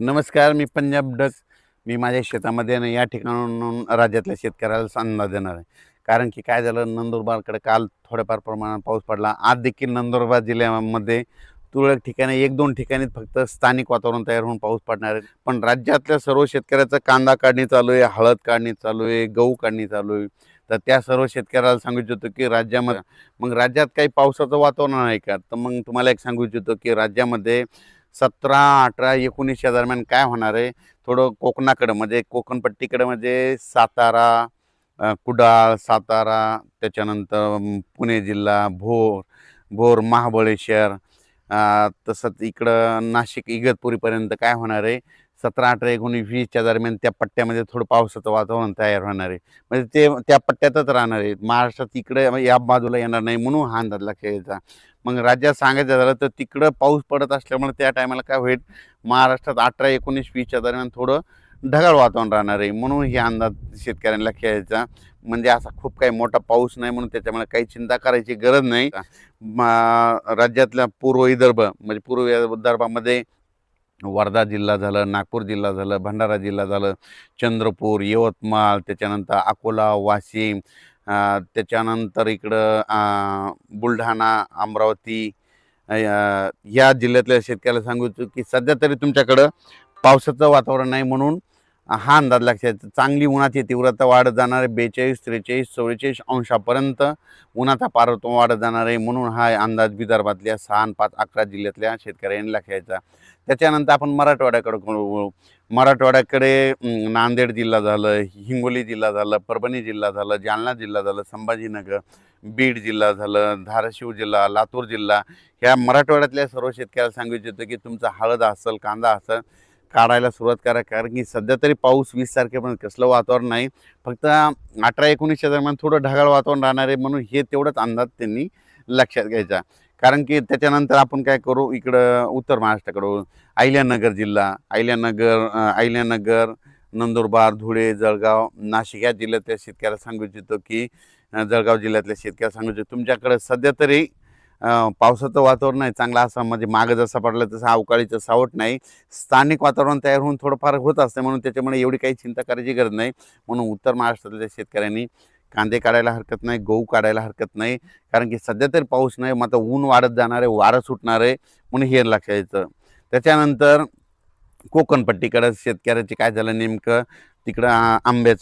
नमस्कार, मी पंजाब डक. मी माझ्या शेतामध्ये ना या ठिकाणाहून राज्यातल्या शेतकऱ्याला अंदाज देणार आहे. कारण की काय झालं, नंदुरबारकडे काल थोड्याफार प्रमाणात पाऊस पडला. आज देखील नंदुरबार जिल्ह्यामध्ये तुरळक ठिकाणी 1-2 ठिकाणी फक्त स्थानिक वातावरण तयार होऊन पाऊस पडणार आहे. पण राज्यातल्या सर्व शेतकऱ्याचं कांदा काढणी चालू आहे, हळद काढणी चालू आहे, गहू काढणी चालू आहे. तर त्या सर्व शेतकऱ्याला सांगू इच्छितो की राज्यामध्ये मग राज्यात काही पावसाचं वातावरण आहे का? तर मग तुम्हाला एक सांगू इच्छितो की राज्यामध्ये 17, 18, 19 या दरम्यान काय होणार आहे, थोडं कोकणाकडं म्हणजे कोकणपट्टीकडं म्हणजे सातारा, कुडाळ, सातारा, त्याच्यानंतर पुणे जिल्हा, भोर, महाबळेश्वर, तसंच इकडं नाशिक, इगतपुरीपर्यंत काय होणार आहे, 17, 18, 19, 20च्या दरम्यान त्या पट्ट्यामध्ये थोडं पावसाचं वातावरण तयार होणार आहे. म्हणजे ते त्या पट्ट्यातच राहणार आहे. महाराष्ट्रात इकडे या बाजूला येणार नाही म्हणून हा अंदाज लक्षात घ्यायचा. मग राज्यात सांगायचं झालं तर तिकडं पाऊस पडत असल्यामुळे त्या टायमाला काय होईल, महाराष्ट्रात 18, 19, 20च्या दरम्यान थोडं ढगाळ वातावरण राहणार आहे. म्हणून हे अंदाज शेतकऱ्यांना लक्षात घ्यायचा. म्हणजे असा खूप काही मोठा पाऊस नाही म्हणून त्याच्यामुळे काही चिंता करायची गरज नाही. राज्यातल्या पूर्व विदर्भ म्हणजे पूर्व विदर्भामध्ये वर्धा जिल्हा झालं, नागपूर जिल्हा झालं, भंडारा जिल्हा झालं, चंद्रपूर, यवतमाळ, त्याच्यानंतर अकोला, वाशिम, त्याच्यानंतर इकडं बुलढाणा, अमरावती, या जिल्ह्यातल्या शेतकऱ्याला सांगू इच्छितो की सध्या तरी तुमच्याकडं पावसाचं वातावरण नाही म्हणून हा अंदाज लक्षात घ्यायचा. चांगली उन्हाची तीव्रता वाढत जाणार आहे. 42, 43, 44 अंशापर्यंत उन्हाचा पारवतो वाढत जाणार आहे. म्हणून हा अंदाज विदर्भातल्या 6 आणि 5, 11 जिल्ह्यातल्या शेतकऱ्यांनी लक्षात घ्यायचा. त्याच्यानंतर आपण मराठवाड्याकडे वळू. मराठवाड्याकडे नांदेड जिल्हा झालं, हिंगोली जिल्हा झालं, परभणी जिल्हा झालं, जालना जिल्हा झालं, संभाजीनगर, बीड जिल्हा झालं, धाराशिव जिल्हा, लातूर जिल्हा, ह्या मराठवाड्यातल्या सर्व शेतकऱ्याला सांगू इच्छितो की तुमचा हळद असेल, कांदा असेल, काढायला सुरुवात करा. कारण की सध्या तरी पाऊस 20 तारखेपर्यंत कसलं वातावरण नाही, फक्त 18, 19च्या दरम्यान थोडं ढगाळ वातावरण राहणार आहे. म्हणून हे तेवढंच अंदाज त्यांनी लक्षात घ्यायचा. कारण की त्याच्यानंतर आपण काय करू, इकडं उत्तर महाराष्ट्राकडं अहिल्यानगर जिल्हा, अहिल्यानगर, नंदुरबार, धुळे, जळगाव, नाशिक या जिल्ह्यातल्या शेतकऱ्याला सांगू इच्छितो की जळगाव जिल्ह्यातल्या शेतकऱ्याला सांगू इच्छितो तुमच्याकडे सध्या तरी पावसाचं वातावरण नाही चांगला, असं म्हणजे मागं जसा पडला तसं अवकाळीचं सावट नाही. स्थानिक वातावरण तयार होऊन थोडंफार होत असते म्हणून त्याच्यामुळे एवढी काही चिंता करायची गरज नाही. म्हणून उत्तर महाराष्ट्रातल्या शेतकऱ्यांनी कांदे काढायला हरकत नाही, गहू काढायला हरकत नाही. कारण की सध्या तरी पाऊस नाही, मग आता ऊन वाढत जाणार आहे, वारं सुटणार आहे, म्हणून हे लक्षात यायचं. त्याच्यानंतर कोकणपट्टीकडं शेतकऱ्याचे काय झालं नेमकं, तिकडं आंबे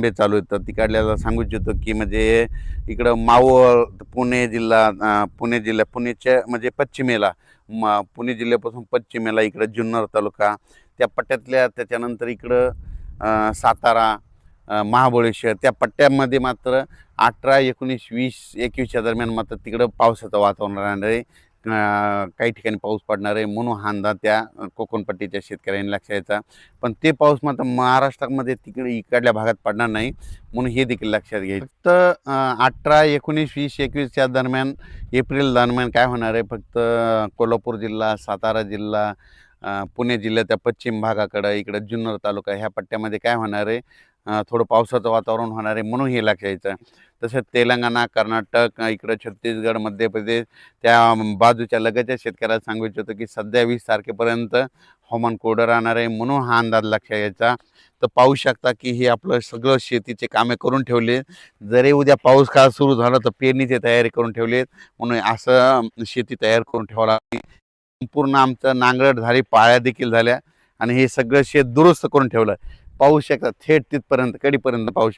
चालू आहेत. तर तिकडल्याला सांगू इच्छितो की म्हणजे इकडं मावळ, पुणेच्या म्हणजे पश्चिमेला, पुणे जिल्ह्यापासून पश्चिमेला इकडं जुन्नर तालुका त्या पट्ट्यातल्या, त्याच्यानंतर इकडं सातारा, महाबळेश्वर त्या पट्ट्यामध्ये मात्र 18, 19, 20, 21च्या दरम्यान मात्र तिकडं पावसाचं वातावरण राहणार आहे. काही ठिकाणी पाऊस पडणार आहे. म्हणून हा अंदाज त्या कोकणपट्टीच्या शेतकऱ्यांनी लक्षात घ्यायचा. पण ते पाऊस मात्र महाराष्ट्रामध्ये तिकडे इकडल्या भागात पडणार नाही, म्हणून हे देखील लक्षात घ्यायचं. फक्त 18, 19, 20, 21च्या दरम्यान, एप्रिल दरम्यान काय होणार आहे, फक्त कोल्हापूर जिल्हा, सातारा जिल्हा, पुणे जिल्ह्याच्या पश्चिम भागाकडं इकडं जुन्नर तालुका ह्या पट्ट्यामध्ये काय होणार आहे, थोडं पावसाचं वातावरण होणार आहे. म्हणून हे लक्षात घ्यायचं. तसंच तेलंगणा, कर्नाटक, इकडं छत्तीसगड, मध्य प्रदेश त्या बाजूच्या लगतच्या शेतकऱ्याला सांगू इच्छितो की सध्या 20 तारखेपर्यंत हवामान कोरडं राहणार आहे. म्हणून हा अंदाज लक्षात घ्यायचा. तर पाहू शकता की हे आपलं सगळं शेतीचे कामे करून ठेवले. जरी उद्या पाऊस काळ सुरू झाला तर पेरणीची तयारी करून ठेवली. म्हणून असं शेती तयार करून ठेवावं लागते. संपूर्ण आमचं नांगरट झाली, पाळ्या देखील झाल्या आणि हे सगळं शेत दुरुस्त करून ठेवलं. पाहू शकता थेट तिथपर्यंत कडीपर्यंत पाहू शकता.